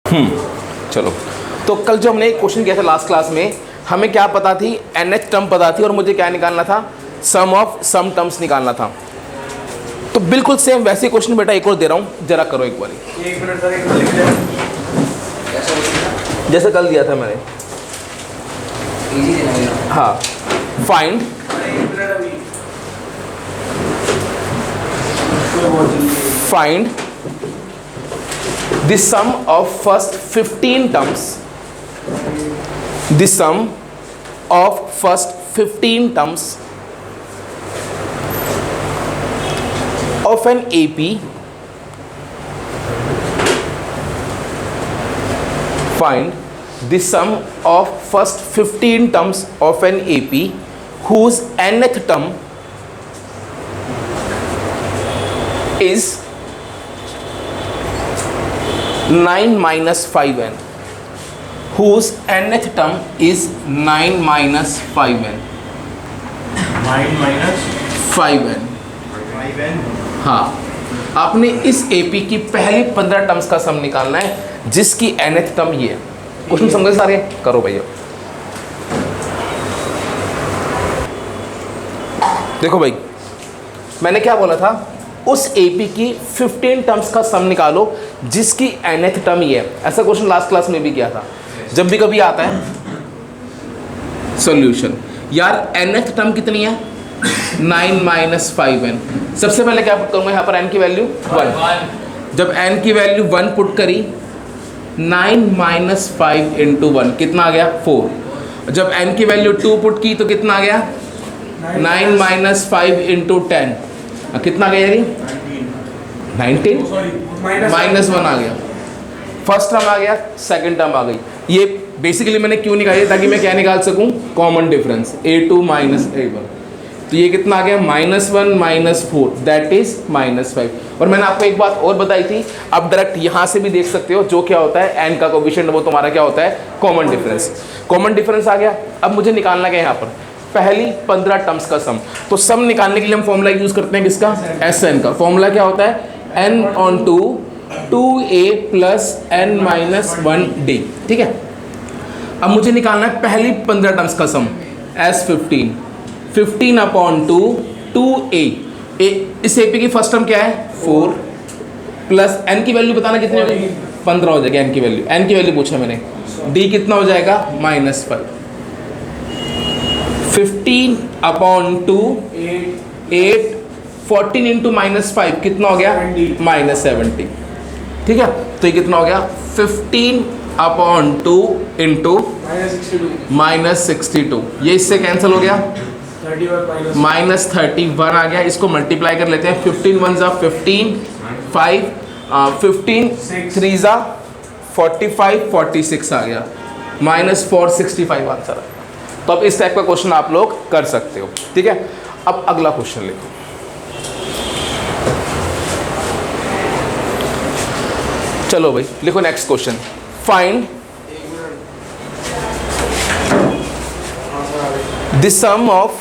चलो, तो कल जो हमने एक क्वेश्चन किया था लास्ट क्लास में, हमें क्या पता थी, NH टर्म पता थी और मुझे क्या निकालना था, सम ऑफ सम टर्म्स निकालना था। तो बिल्कुल सेम वैसे क्वेश्चन बेटा एक और दे रहा हूँ, जरा करो एक बार। एक मिनट सर, एक मिनट लिख लें। जैसे कल दिया था मैंने। इजी देना है। हाँ, find the sum of first 15 terms, the sum of first 15 terms of an AP, find the sum of first 15 terms of an AP whose nth term is 9 minus 5n, whose nth term is 9 minus 5n, 9 minus 5n। 5n। हाँ, आपने इस AP की पहली 15 terms का सम निकालना है जिसकी nth term ये है। क्वेश्चन समझे सारे? करो भैया। देखो भाई, मैंने क्या बोला था, उस AP की 15 टर्म्स का सम निकालो जिसकी nth टर्म ये है। ऐसा क्वेश्चन लास्ट क्लास में भी किया था। जब भी कभी आता है सॉल्यूशन, यार nth टर्म कितनी है, 9 माइनस 5n। सबसे पहले क्या पुट करूंगा यहाँ पर, n की वैल्यू 1। जब n की वैल्यू 1 पुट करी, 9 माइनस 5 इंटू 1 कितना आ गया, 4। जब n की वैल्यू 2 पुट की तो कितना आ गया, 9 माइनस 5 इंटू 10 कितना आ गया यारी, 19 माइनस 1 आ गया। फर्स्ट टर्म आ गया, सेकंड टर्म आ गई। ये बेसिकली मैंने क्यों निकाली, ताकि मैं क्या निकाल सकूं, common difference a2 minus a1। तो ये कितना आ गया, -1 माइनस 4 दैट इज -5। और मैंने आपको एक बात और बताई थी, आप डायरेक्ट यहाँ से भी देख सकते हो, जो क्या होता है n का कोएफिशिएंट वो तुम्हारा क्या होता है, कॉमन डिफरेंस। कॉमन डिफरेंस आ गया। अब मुझे निकालना क्या है यहाँ पर, पहली 15 टर्म्स का सम। तो सम निकालने के लिए हम फॉर्मूला यूज करते हैं किसका, Sn का। फॉर्मूला क्या होता है, n/2 2a plus n minus 1d। ठीक है, अब मुझे निकालना है पहली 15 टर्म्स का सम, S15 15/2 2a। इस AP की फर्स्ट टर्म क्या है, 4 प्लस n की वैल्यू बताना कितनी होगी, 15 हो जाएगी। n की वैल्यू पूछा मैंने, d कितना हो जाएगा, -5। 15/2 8 14 इंटू -5 कितना हो गया, -70। ठीक है, तो ये कितना हो गया, 15/2 इंटू -62। ये इससे कैंसिल हो गया, -31 आ गया। इसको मल्टीप्लाई कर लेते हैं, 15 1 ज़ा 15 5 15 3 ज़ा 45 46 आ गया, -465 आंसर है। तो अब इस टाइप का क्वेश्चन आप लोग कर सकते हो। ठीक है, अब अगला क्वेश्चन लिखो। चलो भाई लिखो next question, find the sum of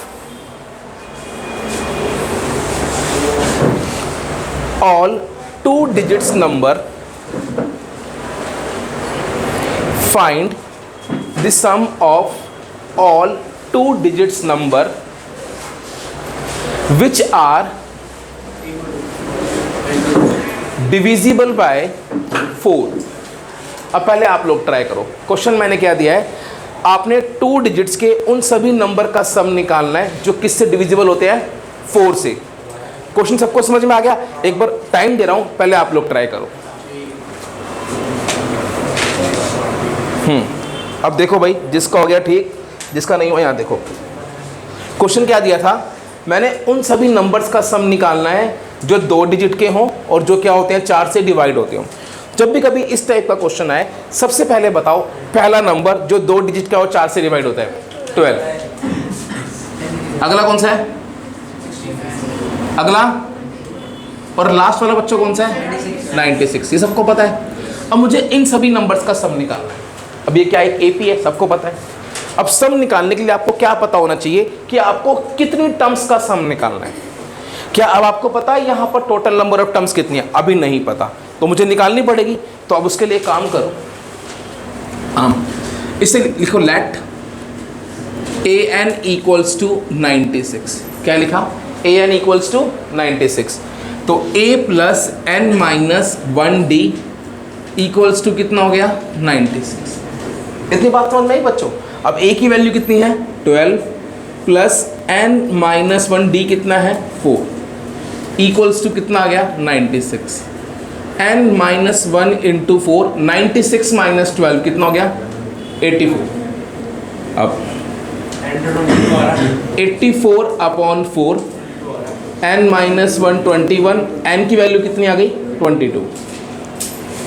all 2 digits number, find the sum of all 2 digits number which are divisible by 4। अब पहले आप लोग ट्राई करो। क्वेश्चन मैंने क्या दिया है, आपने 2 डिजिट्स के उन सभी नंबर का सम निकालना है जो किससे डिविजिबल होते हैं, 4 से। क्वेश्चन सबको समझ में आ गया? एक बार टाइम दे रहा हूं, पहले आप लोग ट्राई करो। अब देखो भाई, जिसका हो गया ठीक, जिसका नहीं हुआ यहाँ देखो। क्वेश्चन क्या दिया था, मैंने उन सभी नंबर्स का सम निकालना है जो 2 डिजिट के हों और जो क्या होते हैं, 4 से डिवाइड होते हों। जब भी कभी इस टाइप का क्वेश्चन आए, सबसे पहले बताओ पहला नंबर जो 2 डिजिट का और 4 से डिवाइड होता है, 12। अगला कौन सा है, अगला, और लास्ट वाला बच्चों कौन सा है, 96। ये सबको पता है। अब मुझे इन सभी नंबर्स का सम निकालना है। अब ये क्या एक AP है, सबको पता है। अब सम निकालने के लिए आपको क्या पता होना चाहिए कि आपको कितनी टर्म्स का सम निकालना है। क्या अब आपको पता है यहाँ पर टोटल नंबर ऑफ टर्म्स कितनी है? अभी नहीं पता, तो मुझे निकालनी पड़ेगी। तो अब उसके लिए काम करो, इसे लिखो let a n equals to 96। क्या लिखा? A n equals to 96। तो a plus n minus 1d equals to कितना हो गया? 96। इतनी बात समझ में आई बच्चों? अब a की वैल्यू कितनी है? 12 प्लस n माइनस 1d कितना है? 4 इक्वल्स टू कितना आ गया? 96। n माइनस 1 इंटू 4, 96 माइनस 12 कितना हो गया? 84। अब 84 अपॉन 4, n माइनस 1 21, n की वैल्यू कितनी आ गई? 22।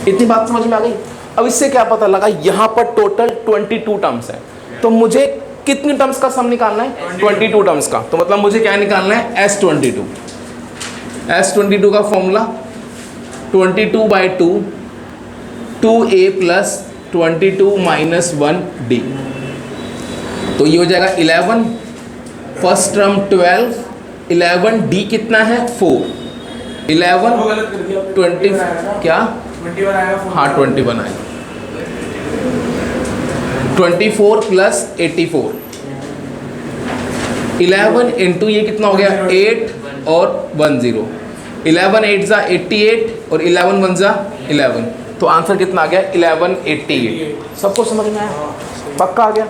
इतनी बात समझ में आ गई? अब इससे क्या पता लगा? यहाँ पर टोटल 22 टर्म्स है, तो मुझे कितनी टर्म्स का सम निकालना है? 22 टर्म्स का। तो मतलब मुझे क्या निकालना है? S22। S22 का formula 22/2 2a plus 22 minus 1d। तो ये हो जाएगा 11, फर्स्ट टर्म 12, 11d कितना है? 4, 11 20 क्या? 21 आएगा। हाँ 21 आएगा। 24 प्लस 84, 11 इंटू ये कितना हो गया? 8 और 1 0, 11 8 जा 88 और 11 1 जा 11। तो आंसर कितना आ गया? 1188। सबको समझ में आया? पक्का आ गया?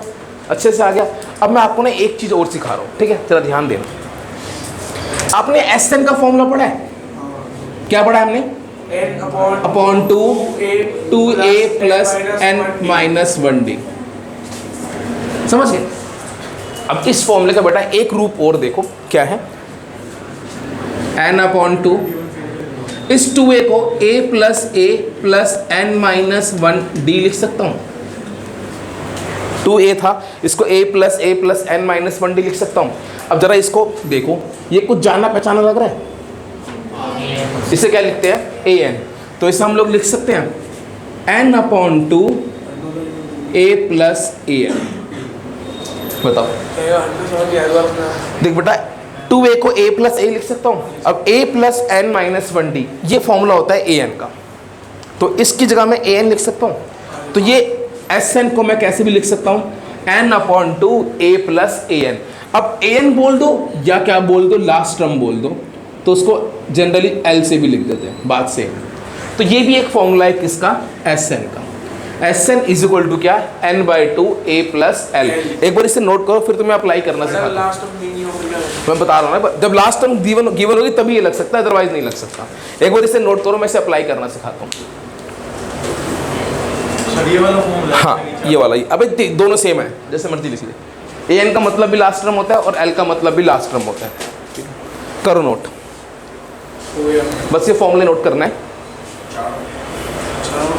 अच्छे से आ गया? अब मैं आपको ना एक चीज़ और सिखा रहा हूँ, ठीक है? जरा ध्यान देना। आपने एस एन का फॉर्मूला पढ़ा है? क्या पढ़ा है हमने? Upon 2a plus n minus 1d। समझ गए? अब इस फॉर्मूले का बेटा एक रूप और देखो, क्या है? n अपॉन 2, इस 2a को a plus n minus 1d लिख सकता हूँ। 2a था, इसको a plus n minus 1d लिख सकता हूँ। अब जरा इसको देखो, ये कुछ जाना पहचाना लग रहा है? इसे क्या लिखते हैं? an। तो इसे हम लोग लिख सकते हैं n upon 2 a plus an। बताओ। देख बेटा, 2a को a प्लस a लिख सकता हूँ। अब a plus n minus 1d ये फॉर्मूला होता है an का, तो इसकी जगह मैं an लिख सकता हूँ। तो ये Sn को मैं कैसे भी लिख सकता हूँ? n upon 2 a plus an। अब an बोल दो या क्या बोल दो, लास्ट टर्म बोल दो, तो उसको जनरली l से भी लिख देते हैं, बात से। तो ये भी एक फॉर्मूला है किसका? Sn का। Sn इज इक्वल टू क्या? n/2 a plus l। एक बार इसे नोट करो, फिर तुम्हें अप्लाई करना सिखाता हूँ। मैं बता रहा हूँ ना, जब लास्ट टर्म गिवन होगी तभी ये लग सकता है, अदरवाइज नहीं लग सकता। एक बार इसे नोट करो, मैं इसे अप्लाई करना सिखाता हूँ। ये वाला फॉर्मूला? हाँ ये वाला ही। अबे दोनों सेम है, जैसे मर्जी लिख लीजिए। an का मतलब भी लास्ट टर्म होता है और l का मतलब भी लास्ट टर्म होता है। ठीक है, करो नोट। बस ये फॉर्मूले नोट करना है,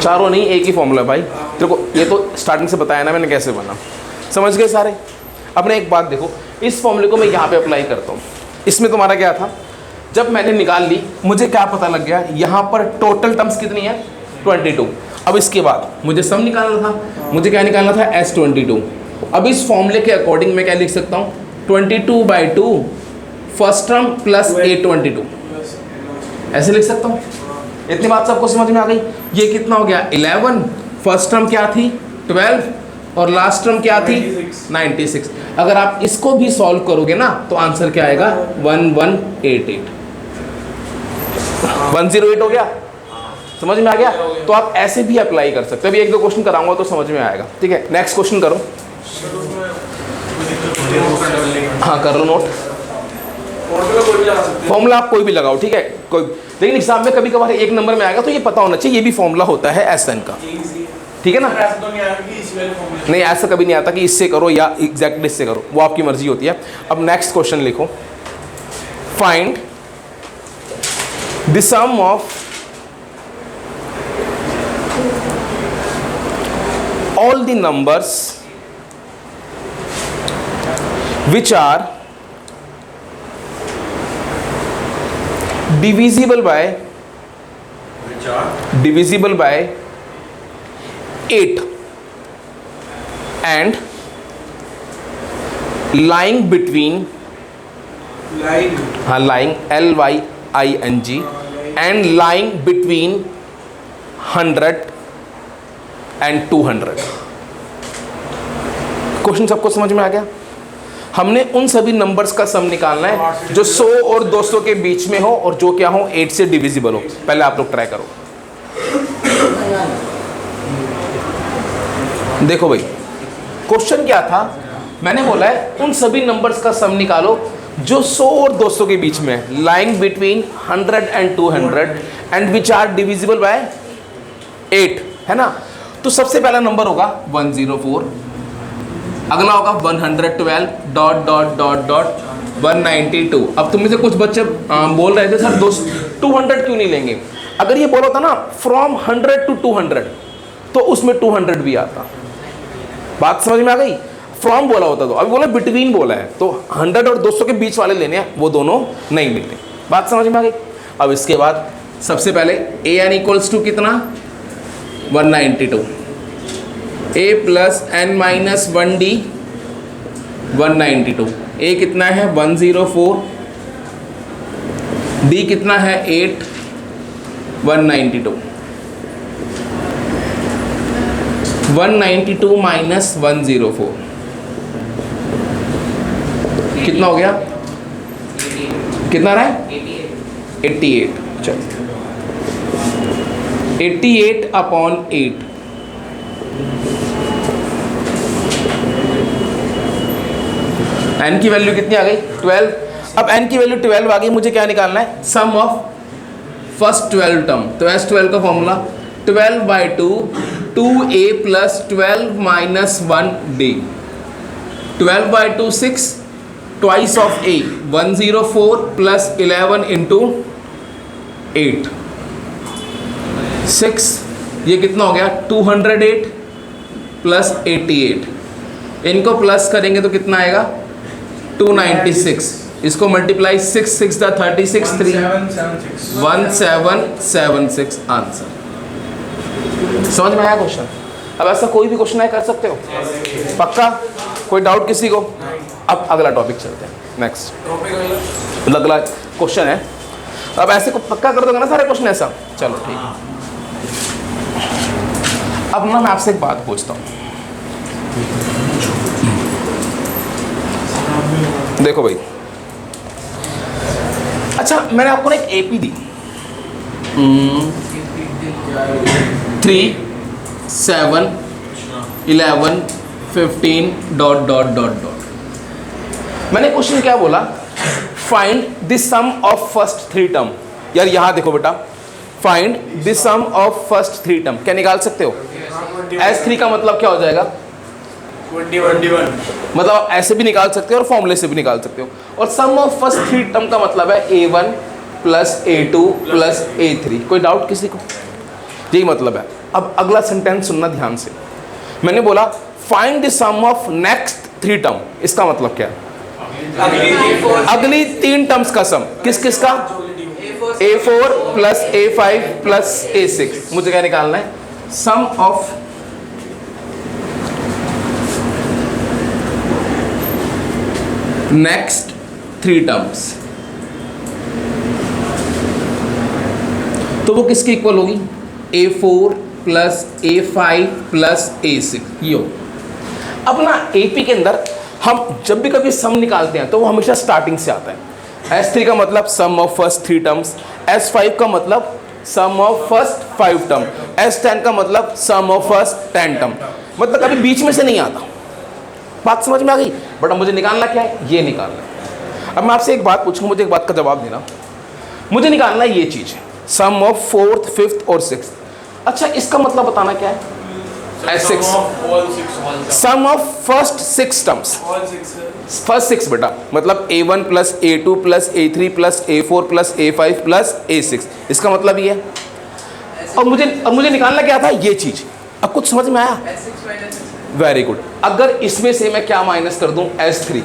चारों नहीं, एक ही फॉर्मूला भाई। देखो ये तो स्टार्टिंग से बताया ना मैंने कैसे बना, समझ गए सारे? अपने एक बात देखो, इस फॉर्मूले को मैं यहाँ पे अप्लाई करता हूँ। इसमें तुम्हारा क्या था? जब मैंने निकाल ली, मुझे क्या पता लग गया? यहाँ पर टोटल टर्म्स कितनी है? 22। अब इसके बाद मुझे सम निकालना था, मुझे क्या निकालना था? S22। अब इस फॉर्मूले के अकॉर्डिंग मैं क्या लिख सकता हूँ? 22/2 फर्स्ट टर्म प्लस a22, ऐसे लिख सकता हूँ। इतनी बात सबको समझ में आ गई? ये कितना हो गया? 11, फर्स्ट टर्म क्या थी? 12 और लास्ट टर्म क्या थी? 96। अगर आप इसको भी सॉल्व करोगे ना तो आंसर क्या आएगा? 1188। 108 हो गया? समझ में आ गया? तो आप ऐसे भी अप्लाई कर सकते हो। अभी एक दो क्वेश्चन कराऊंगा तो समझ में आएगा। ठीक है, नेक्स्ट क्वेश्चन करो। हाँ कर लो नोट। फॉर्मूला आप कोई भी लगाओ, ठीक है, कोई, लेकिन एग्जाम में कभी कभार एक नंबर में आएगा तो ये पता होना चाहिए, ये भी फॉर्मूला होता है Sn का। ठीक है ना? नहीं ऐसा कभी नहीं आता कि इससे करो या एग्जैक्टली इससे करो, वो आपकी मर्जी होती है। अब नेक्स्ट क्वेश्चन लिखो, find the sum of all the numbers which are divisible by 8 and lying between lying lying and lying between 100 and 200। Question सबको समझ में आ गया? हमने उन सभी नंबर्स का सम निकालना है जो 100 और 200 के बीच में हो और जो क्या हो 8 से डिविजिबल हो। पहले आप लोग ट्राई करो। देखो भाई, क्वेश्चन क्या था, मैंने बोला है उन सभी नंबर्स का सम निकालो जो 100 और 200 के बीच में है, lying between 100 and 200 and which are divisible by 8, है ना। तो सबसे पहला नंबर होगा 104, अगला होगा 112 डॉट डॉट डॉट डॉट 192। अब तुम में से कुछ बच्चे बोल रहे थे सर 200 क्यों नहीं लेंगे? अगर ये बोला था ना फ्रॉम 100 to 200 तो उसमें 200 भी आता। बात समझ में आ गई? फ्रॉम बोला होता तो, अभी बोला बिटवीन बोला है, तो 100 और 200 के बीच वाले लेने हैं, वो दोनों नहीं मिलते। बात समझ में आ गई? अब इसके बाद सबसे पहले ए एन इक्वल्स टू कितना 192, ए प्लस एन माइनस 1d 192, ए कितना है 104, डी कितना है 8 192, 192 माइनस 104 कितना हो गया? कितना रहा है? 88। चलो 88 अपॉन 8, n की वैल्यू कितनी आ गई? 12। अब n की वैल्यू 12 आ गई, मुझे क्या निकालना है? Sum of first 12 term. तो S12 का formula 12/2 2a plus 12 minus 1d, 12/2 6, twice of a 104 plus 11 into 8 6, ये कितना हो गया 208 प्लस 88, इनको प्लस करेंगे तो कितना आएगा 296, इसको मल्टीप्लाई 6 6 दा 36 3 1776 आंसर। समझ में आया क्वेश्चन? अब ऐसा कोई भी क्वेश्चन है कर सकते हो? पक्का? कोई डाउट किसी को? अब अगला टॉपिक चलते हैं, नेक्स्ट अगला क्वेश्चन है। अब ऐसे को पक्का कर दोगे ना सारे क्वेश्चन ऐसा? चलो ठीक है। अब ना मैं आपसे एक बात पूछता हूँ, देखो भाई, अच्छा मैंने आपको ना एक एपी दी 3 7 11 15 डॉट डॉट डॉट डॉट। मैंने क्वेश्चन क्या बोला? Find the sum of first 3 term. यार यहाँ देखो बेटा, find the sum of first 3 term. क्या निकाल सकते हो? S3 का मतलब क्या हो जाएगा? 21। मतलब ऐसे भी निकाल सकते हो और फॉर्मूले से भी निकाल सकते हो। और सम ऑफ फर्स्ट 3 टर्म का मतलब है A1 plus A2 plus A3। कोई डाउट किसी को? यही मतलब है। अब अगला सेंटेंस सुनना ध्यान से। मैंने बोला find the sum of next 3 term. इसका मतलब क्या है? अगली 3 टर्म्स का सम। किस किस का? A4 plus A5 plus A6। मुझे क्या निकालना है? Sum of next 3 terms. तो वो किसके इक्वल होगी? A4 plus A5 plus A6। ये हो। अब ना AP के अंदर हम जब भी कभी सम निकालते हैं तो वो हमेशा स्टार्टिंग से आता है। S3 का मतलब सम ऑफ फर्स्ट 3 टर्म्स, S5 का मतलब सम ऑफ फर्स्ट 5 टर्म, S10 का मतलब सम ऑफ फर्स्ट 10 टर्म। मतलब कभी बीच में से नहीं आता। बात समझ में आ गई? बट मुझे निकालना क्या है? ये निकालना है। अब मैं आपसे एक बात पूछूं, मुझे एक बात का जवाब देना। मुझे निकालना है ये चीज़, सम ऑफ 4th 5th और 6th। अच्छा इसका मतलब बताना क्या है? S6 sum of first 6 terms, first 6 बेटा, मतलब A1 plus A2 plus A3 plus A4 plus A5 plus A6। इसका मतलब ये है। और मुझे निकालना क्या था? ये चीज़। अब कुछ समझ में आया? Very good. अगर इसमें से मैं क्या माइनस कर दूं? S3।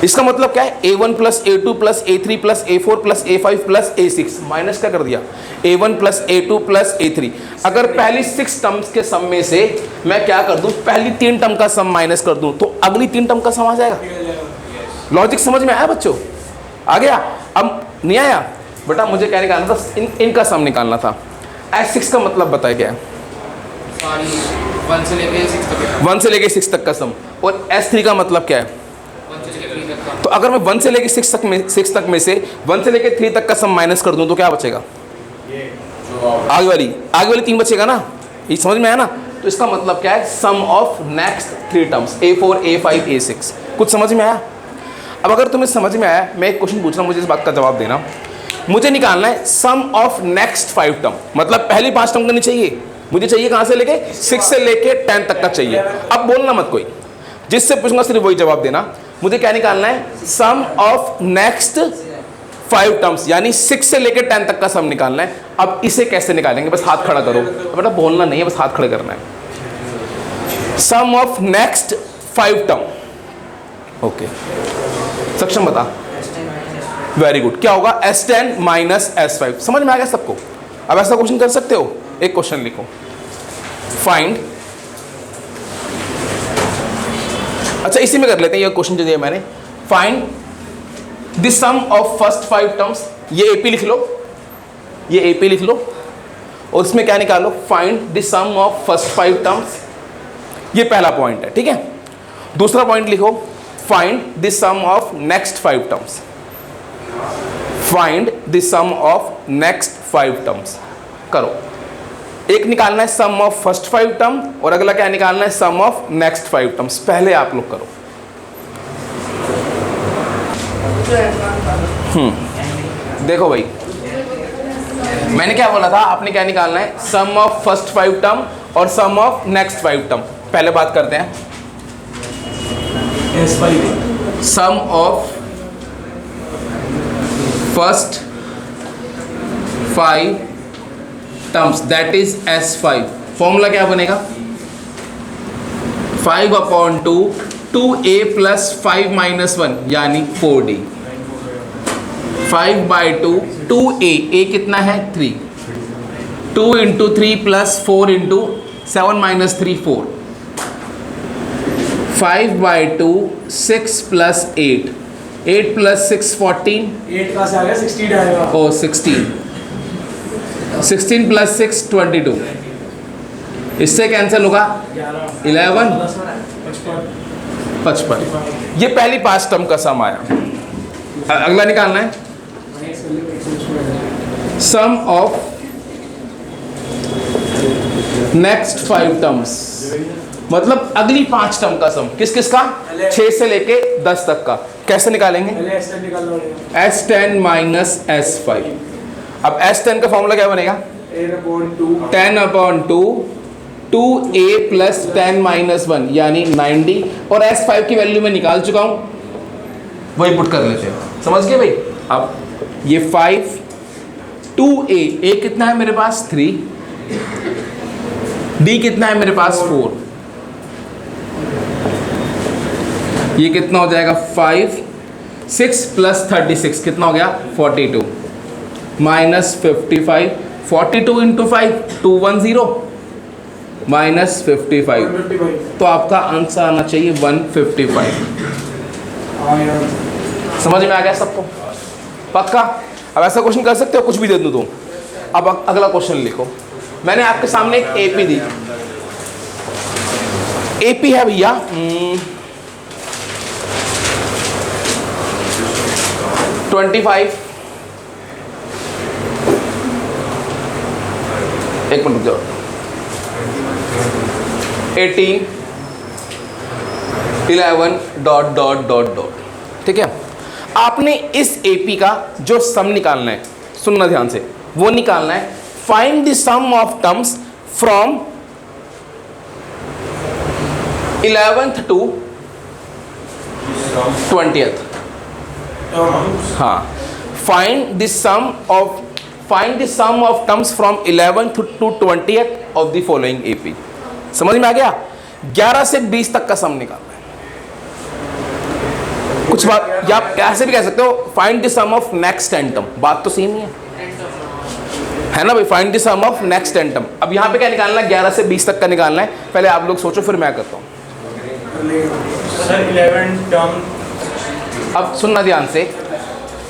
इसका मतलब क्या है? A1 plus A2 plus A3 plus A4 plus A5 plus A6। Minus क्या कर दिया? A1 plus A2 plus A3। अगर पहली 6 टर्म्स के सम में से मैं क्या कर दूं? पहली 3 टर्म का सम माइनस कर दूं तो अगली 3 टर्म का सम आ जाएगा। लॉजिक समझ में आया बच्चों? आ गया? अब नहीं आया? बेटा मुझे क्या निकालना था? इनका सम निकालना था। S6 का मतलब बताया क्या है? 1 से लेके 6 तक 1 से लेके 6 तक का सम। और S3 का मतलब क्या है? 1 से लेके 3 तक का तो अगर मैं 1 से लेके 6 तक में से 1 से लेके 3 तक का सम माइनस कर दूं तो क्या बचेगा? आगे वाली 3 बचेगा ना, ये समझ में आया ना? तो इसका मतलब क्या है? Sum of next 3 terms A4 A5 A6। कुछ समझ में आया? अब अगर तुम्हें समझ में आया, मैं एक क्वेश्चन पूछ रहा हूँ, मुझे इस बात का जवाब देना। मुझे निकालना है सम ऑफ नेक्स्ट 5 टर्म, मतलब पहली 5 टर्म करनी चाहिए। मुझे चाहिए कहाँ से लेके? 6 से लेके 10 तक का चाहिए। अब बोलना मत कोई, जिससे पूछूंगा सिर्फ वही जवाब देना। मुझे क्या निकालना है? सम ऑफ नेक्स्ट 5 टर्म्स, यानी 6 से लेके 10 तक का सम निकालना है। अब इसे कैसे निकालेंगे? बस हाथ खड़ा करो बेटा, बोलना नहीं है, बस हाथ खड़े करना है। Sum of next 5 term, okay सक्षम बता। वेरी गुड, क्या होगा? S10 minus S5। समझ में आ गया सबको? अब ऐसा क्वेश्चन कर सकते हो, एक क्वेश्चन लिखो, फाइंड, अच्छा इसी में कर लेते हैं ये क्वेश्चन जो दिया मैंने, find the sum of first 5 terms. ये AP लिख लो, ये AP लिख लो, और इसमें क्या निकालो? Find the sum of first 5 terms. ये पहला पॉइंट है, ठीक है। दूसरा पॉइंट लिखो, find the sum of next 5 terms. Find the sum of next 5 terms. करो, एक निकालना है सम ऑफ फर्स्ट 5 टर्म, और अगला क्या निकालना है? Sum of next 5 terms. पहले आप लोग करो। देखो भाई, मैंने क्या बोला था? आपने क्या निकालना है? सम ऑफ फर्स्ट 5 टर्म और सम ऑफ नेक्स्ट 5 टर्म। पहले बात करते हैं sum of first 5 terms, that is S5। Formula क्या बनेगा? 5/2 2A प्लस 5 माइनस 1 यानी 4D। 5/2 2A, A कितना है? 3। 2 into 3 plus 4 into 7 minus 3 4। 5/2 6 plus 8, 8 plus 6 14। 8 कहाँ से आ गया? 16 आएगा। ओ 16, 16 प्लस 6 22। इससे कैंसिल होगा 11 55। ये पहली 5 टर्म का सम आया। अगला निकालना है सम ऑफ नेक्स्ट 5 टर्म्स, मतलब अगली 5 टर्म का सम। किस किस का? 6 से लेके 10 तक का। कैसे निकालेंगे? S10 minus S5। अब S10 का फॉर्मूला क्या बनेगा? 10/2 2A प्लस 10 माइनस 1 यानी 90, और S5 की वैल्यू मैं निकाल चुका हूं, वही पुट कर लेते हैं। समझ गए भाई? अब ये 5 2A, A कितना है मेरे पास? 3, D कितना है मेरे पास? 4। ये कितना हो जाएगा? 5 6 प्लस 36 कितना हो गया? 42 माइनस 55। 42 इंटू 5 210 माइनस 55, तो आपका आंसर आना चाहिए 155। समझ में आ गया सबको? पक्का? अब ऐसा क्वेश्चन कर सकते हो, कुछ भी दे दूं तो। अब अगला क्वेश्चन लिखो। मैंने आपके सामने एक AP दी, AP है भैया 25, एक मिनट रुक जाओ, 18 11 डॉट डॉट डॉट डॉट। ठीक है, आपने इस AP का जो सम निकालना है, सुनना ध्यान से, वो निकालना है find the sum of terms from 11th to 20th। हाँ, find the sum of terms from 11th to 20th of the following AP। समझ में आ गया? 11 से 20 तक का सम निकालना है। कुछ बात, या आप ऐसे भी कह सकते हो find the sum of next nth term, बात तो सेम ही है ना भाई? Find the sum of next nth term. अब यहाँ पे क्या निकालना है? 11 से 20 तक का निकालना है। पहले आप लोग सोचो, फिर मैं करता हूँ। Sir 11 term. अब सुनना ध्यान से,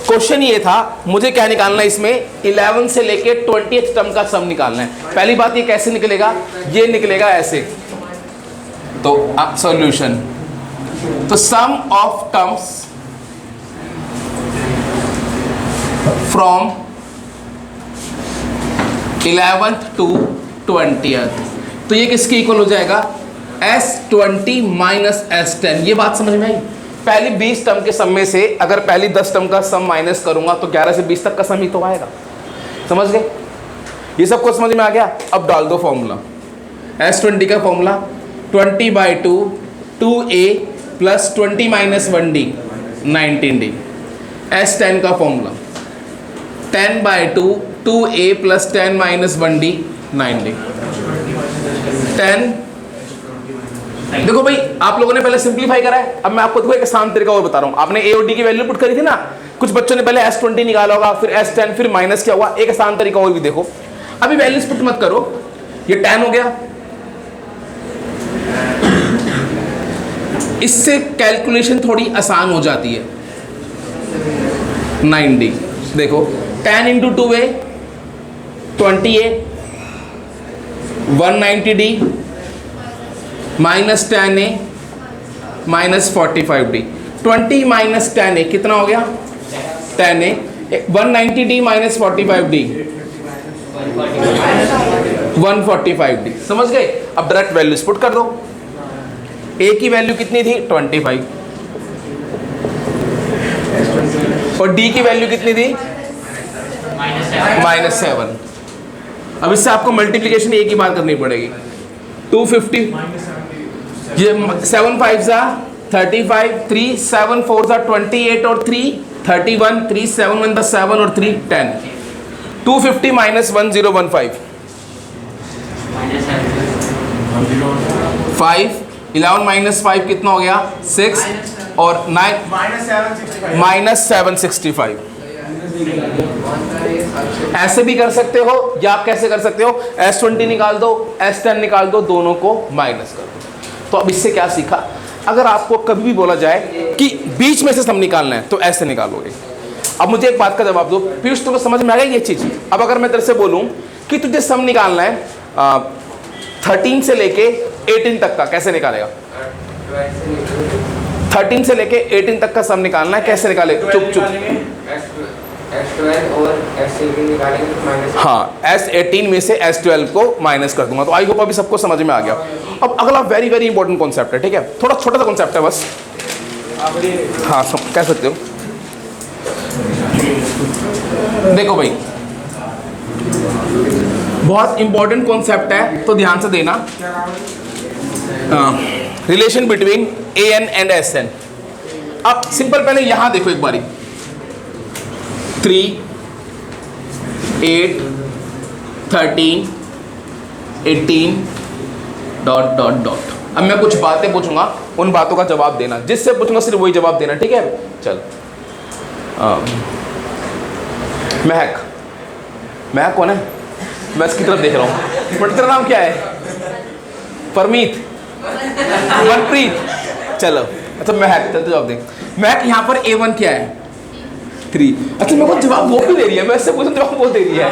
क्वेश्चन ये था मुझे क्या निकालना है इसमें? 11 से लेके 20th टर्म का सम निकालना है। पहली बात, ये कैसे निकलेगा? ये निकलेगा ऐसे, तो अब सॉल्यूशन, तो sum of terms from 11th to 20th, तो ये किसके इक्वल हो जाएगा? S20 minus S10। ये बात समझ में आई? पहली 20 टर्म के सम में से अगर पहली 10 टर्म का सम माइनस करूंगा तो 11 से 20 तक का सम ही तो आएगा। समझ गए? ये सब कुछ समझ में आ गया? अब डाल दो फॉर्मूला। S20 का formula 20/2 2a plus 20 minus 1d 19d। S10 का formula 10/2 2a plus 10 minus 1d 9d। 10। देखो भाई, आप लोगों ने पहले सिंपलीफाई करा है, अब मैं आपको देखो एक आसान तरीका और बता रहा हूँ। आपने a और d की वैल्यू पुट करी थी ना, कुछ बच्चों ने पहले S20 निकाला होगा, फिर S10, फिर माइनस क्या हुआ। एक आसान तरीका और भी देखो। अभी वैल्यूज पुट मत करो, ये 10 हो गया, इससे कैलकुलेशन थोड़ी आसान हो जाती है। 9d देखो, 10 into 2a 20a 190d minus 10a minus 45d। 20 minus 10a कितना हो गया? 10a। 190d minus 45d 145d। समझ गए? अब डायरेक्ट वैल्यूज पुट कर दो। a की वैल्यू कितनी थी? 25। और d की वैल्यू कितनी थी? -7। अब इससे आपको मल्टीप्लिकेशन एक ही बार करनी पड़ेगी। 250, ये 7 5 जा 35, 3 7 4 जा 28 और 3 31, 3 7 1 7 और 3 10। 250 माइनस 1015 5। 11 माइनस 5 कितना हो गया? 6 और 9 माइनस 765। ऐसे भी कर सकते हो या आप कैसे कर सकते हो? S20 निकाल दो, S10 निकाल दो, दोनों को माइनस कर दो। तो अब इससे क्या सीखा? अगर आपको कभी भी बोला जाए कि बीच में से सम निकालना है तो ऐसे निकालोगे। अब मुझे एक बात का जवाब दो, पीयूष तुमको समझ में आ गई ये चीज? अब अगर मैं तेरे से बोलूं कि तुझे सम निकालना है 13 से लेके 18 तक का, कैसे निकालेगा? 13 से लेके 18 तक का सम निकालना है, कैसे निकालेगा? चुप चुप। S12 और S18 निकालेंगे तो माइनस। हाँ, S18 में से S12 को माइनस कर दूंगा। तो आई होप अभी सबको समझ में आ गया। अब अगला वेरी वेरी इंपॉर्टेंट कॉन्सेप्ट है, ठीक है? थोड़ा छोटा सा कॉन्सेप्ट है बस। हाँ, कह सकते हो। देखो भाई, बहुत इंपॉर्टेंट कॉन्सेप्ट है, तो ध्यान से देना। Relation between AN and SN। अब सिंपल पहले यहां देखो एक बारी। 3 8 13 18 डॉट डॉट डॉट। अब मैं कुछ बातें पूछूंगा, उन बातों का जवाब देना। जिससे पूछूंगा सिर्फ वही जवाब देना, ठीक है? चल। महक, महक कौन है? मैं इसकी तरफ देख रहा हूँ। बट तेरा नाम क्या है? परमीत, मनप्रीत, चलो। अच्छा महक, चल तो जवाब दे। महक, यहाँ पर A1 क्या है? 3। अच्छा मेरे को जवाब वो भी दे रही है, मैं इससे पूछूं जवाब वो दे रही है।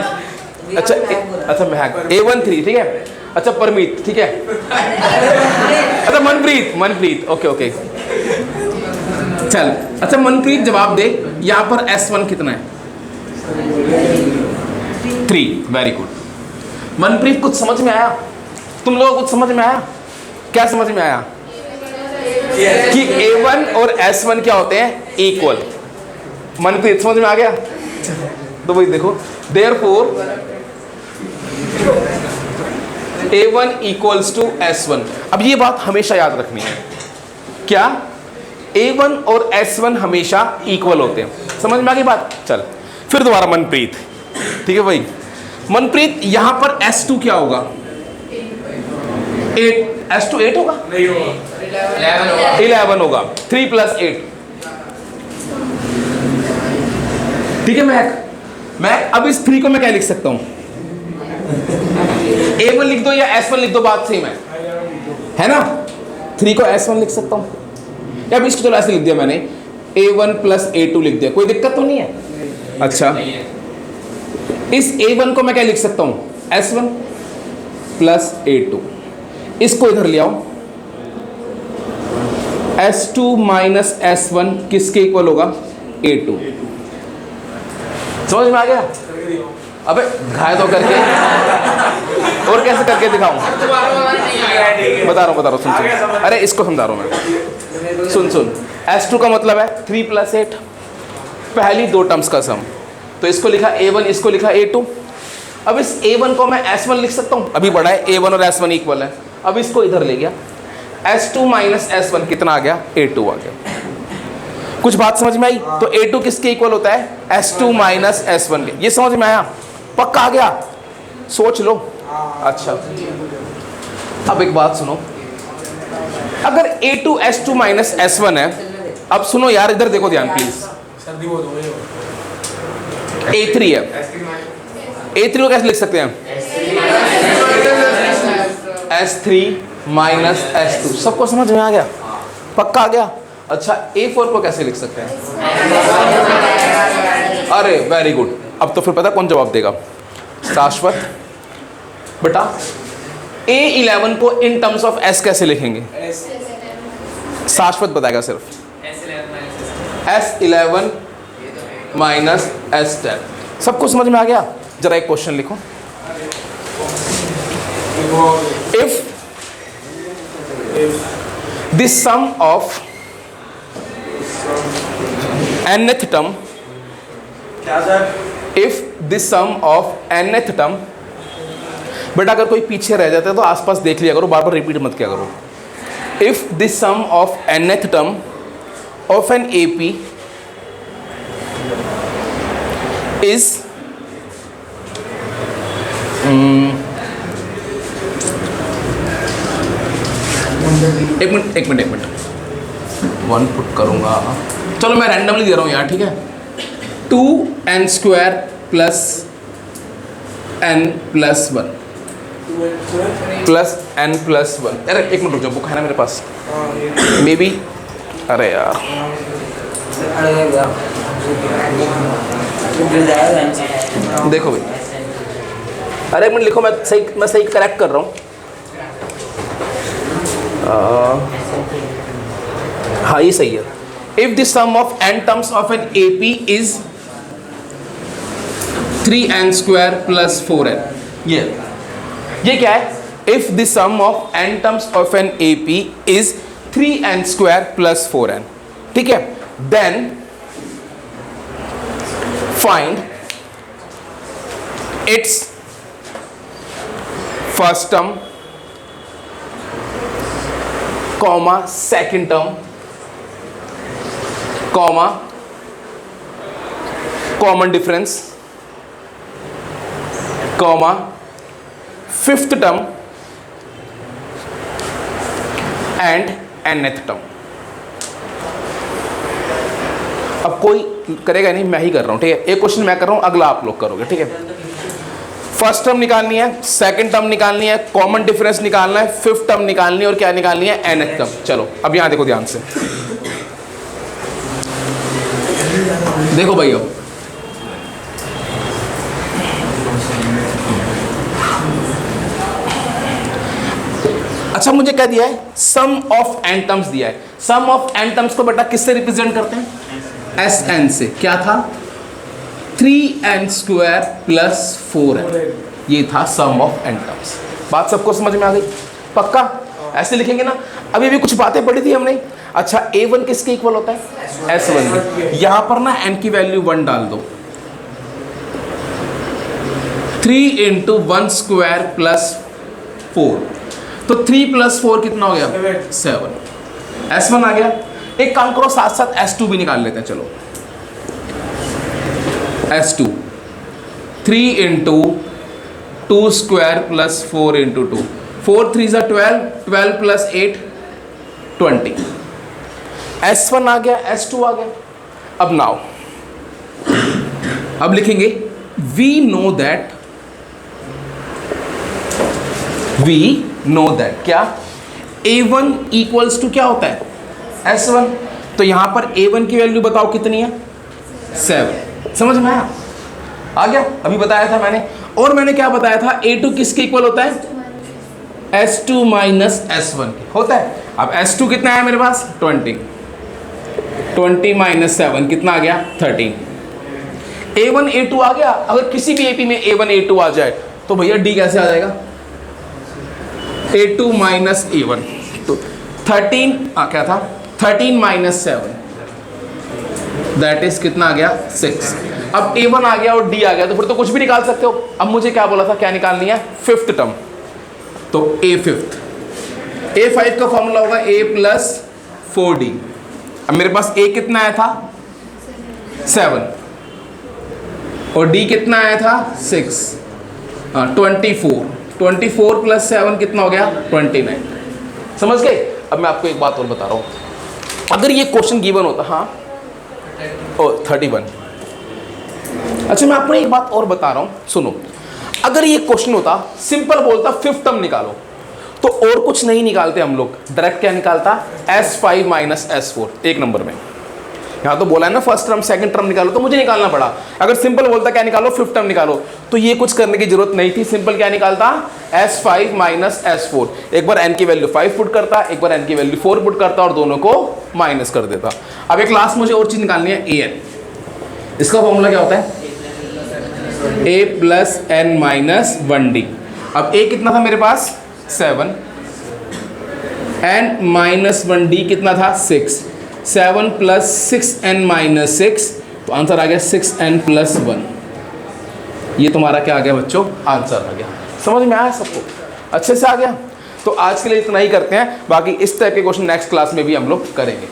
अच्छा महक A1 3, ठीक है? अच्छा परमीत, ठीक है? अच्छा मनप्रीत, ओके ओके चल। अच्छा मनप्रीत जवाब दे, यहाँ पर S1 कितना है? 3। Very good. मनप्रीत कुछ समझ में आया? तुम लोगों को कुछ समझ में आया? क्या समझ में आया? कि A1 और S1 क्या होते हैं? इक्वल। मनप्रीत समझ में आ गया? तो वही देखो, therefore A1 equals to S1। अब ये बात हमेशा याद रखनी है। क्या? A1 और S1 हमेशा इक्वल होते हैं। समझ में आ गई बात? चल फिर दोबारा मनप्रीत, ठीक है भाई? मनप्रीत, यहां पर S2 क्या होगा? 8। S2 8 होगा? नहीं होगा, 11 होगा। 3 + 8, ठीक है? मैं अब इस 3 को मैं क्या लिख सकता हूं? A1 लिख दो या S1 लिख दो, बात सेम है ना? 3 को S1 लिख सकता हूं, या अब इसको चलो ऐसे लिख दिया मैंने, A1 + A2 लिख दिया। कोई दिक्कत तो नहीं है? अच्छा, इस A1 को मैं क्या लिख सकता हूं? S1 + A2। इसको इधर ले आओ, S2 माइनस S1 किसके इक्वल होगा? A2। समझ में आ गया? अबे घाय तो करके और कैसे करके दिखाऊं? बता रहा हूँ सुन। अरे इसको समझा रहा हूँ मैं, सुन। S2 का मतलब है 3 + 8, पहली दो टर्म्स का सम। तो इसको लिखा A1, इसको लिखा A2। अब इस A1 को मैं S1 लिख सकता हूँ, अभी बढ़ा है, A1 और S1 इक्वल है। अब इसको इधर ले गया, S2 माइनस S1 कितना आ गया? A2 आ गया। कुछ बात समझ में आई? तो A2 किसके इक्वल होता है? S2 माइनस S1 के। ये समझ में आया? पक्का आ गया? सोच लो। अच्छा, अब एक बात सुनो, अगर A2 S2 माइनस S1 है, अब सुनो यार, इधर देखो ध्यान प्लीज। A3 है, A3 को कैसे लिख सकते हैं? S3 minus S2। सबको समझ में आ गया? पक्का आ गया? अच्छा, A4 को कैसे लिख सकते हैं? अरे वेरी गुड। अब तो फिर पता कौन जवाब देगा? शाश्वत। बेटा A11 को इन टर्म्स ऑफ S कैसे लिखेंगे? शाश्वत बताएगा सिर्फ। S11 minus S10। सबको समझ में आ गया? जरा एक क्वेश्चन लिखो। If the sum of nth term, क्या sir? if the sum of nth term, बेटा अगर कोई पीछे रह जाता है तो आसपास देख लिया करो, बार बार रिपीट मत किया करो। if the sum of nth term of an AP is एक मिनट 1 पुट करूंगा। चलो मैं रैंडमली दे रहा हूँ यार, ठीक है? 2n² plus n plus 1 plus n plus 1। अरे एक मिनट रुक जाओ, बुक है ना मेरे पास? मे बी, अरे यार देखो भाई, अरे एक मिनट लिखो, मैं सही करेक्ट कर रहा हूँ। हाँ ये सही है। If the sum of n terms of an AP is 3n² plus 4n। ये क्या है? If the sum of n terms of an AP is 3n² plus 4n, ठीक है? Then find its first term comma second term comma common difference comma fifth term and nth term. अब कोई करेगा नहीं, मैं ही कर रहा हूं, ठीक है? एक क्वेश्चन मैं कर रहा हूं, अगला आप लोग करोगे, ठीक है? फर्स्ट टर्म निकालनी है, सेकंड टर्म निकालनी है, कॉमन डिफरेंस निकालना है, फिफ्थ टर्म निकालनी है और क्या निकालनी है? nth term. चलो अब यहां देखो ध्यान से, देखो भाई। अब अच्छा, मुझे क्या दिया है? सम ऑफ n टर्म्स दिया है। सम ऑफ n टर्म्स को बेटा किससे रिप्रेजेंट करते हैं? Sn से। क्या था? 3n² plus 4n। ये था सम ऑफ n टर्म्स। बात सबको समझ में आ गई? पक्का? ऐसे लिखेंगे ना? अभी भी कुछ बातें पढ़ी थी हमने। अच्छा, A1 किसके इक्वल होता है? S1 के। यहां पर ना n की वैल्यू 1 डाल दो। 3 × 1² प्लस 4, तो 3 + 4 कितना हो गया? 7। S1 आ गया। एक काम करो, साथ साथ S2 भी निकाल लेते हैं। चलो S2 3 × 2² प्लस 4 × 2, 4 3 = 12, 12 + 8 20। S1 आ गया, S2 आ गया। अब नाउ अब लिखेंगे we know that क्या? A1 इक्वल्स टू क्या होता है? S1। तो यहां पर A1 की वैल्यू बताओ कितनी है? 7। समझ में आया? आ गया? अभी बताया था मैंने। और मैंने क्या बताया था? A2 किसके इक्वल होता है? S2 माइनस S1 होता है। अब S2 कितना है मेरे पास 20, 20 माइनस 7 कितना आ गया 13। A1 A2 आ गया। अगर किसी भी AP में A1 A2 आ जाए तो भैया D कैसे आ जाएगा, A2 माइनस A1, तो 13 क्या था 13 माइनस 7 दैट इज कितना आ गया 6। अब A1 आ गया और D आ गया तो फिर तो कुछ भी निकाल सकते हो। अब मुझे क्या बोला था, क्या निकालनी है, फिफ्थ टर्म, तो A फिफ्थ। A5 का फॉर्मूला होगा A प्लस 4D। अब मेरे पास A कितना आया था 7 और D कितना आया था 6, 24 प्लस 7 कितना हो गया 29। समझ गए। अब मैं आपको एक बात और बता रहा हूँ, अगर ये क्वेश्चन गिवन होता, हाँ ओ 31, अच्छा मैं आपको एक बात और बता रहा हूँ सुनो, अगर ये क्वेश्चन होता सिंपल बोलता फिफ्थ टर्म निकालो, तो और कुछ नहीं निकालते हम लोग, डायरेक्ट क्या निकालता S5 माइनस S4 एक नंबर में। यहाँ तो बोला है ना फर्स्ट टर्म सेकंड टर्म निकालो, तो मुझे निकालना पड़ा। अगर सिंपल बोलता क्या निकालो फिफ्थ टर्म निकालो, तो ये कुछ करने की जरूरत नहीं थी, सिंपल क्या निकालता S5 माइनस S4। एक बार n की वैल्यू 5 पुट करता, एक बार n की वैल्यू 4 पुट करता और दोनों को माइनस कर देता। अब एक लास्ट मुझे और चीज निकालनी है an। इसका फॉर्मूला क्या होता है a plus n minus 1d। अब a कितना था मेरे पास 7, n माइनस 1d कितना था 6, 7 प्लस 6n माइनस 6, तो आंसर आ गया 6n प्लस 1। ये तुम्हारा क्या आ गया बच्चों, आंसर आ गया। समझ में आया सबको, अच्छे से आ गया। तो आज के लिए इतना ही करते हैं, बाकी इस टाइप के क्वेश्चन नेक्स्ट क्लास में भी हम लोग करेंगे।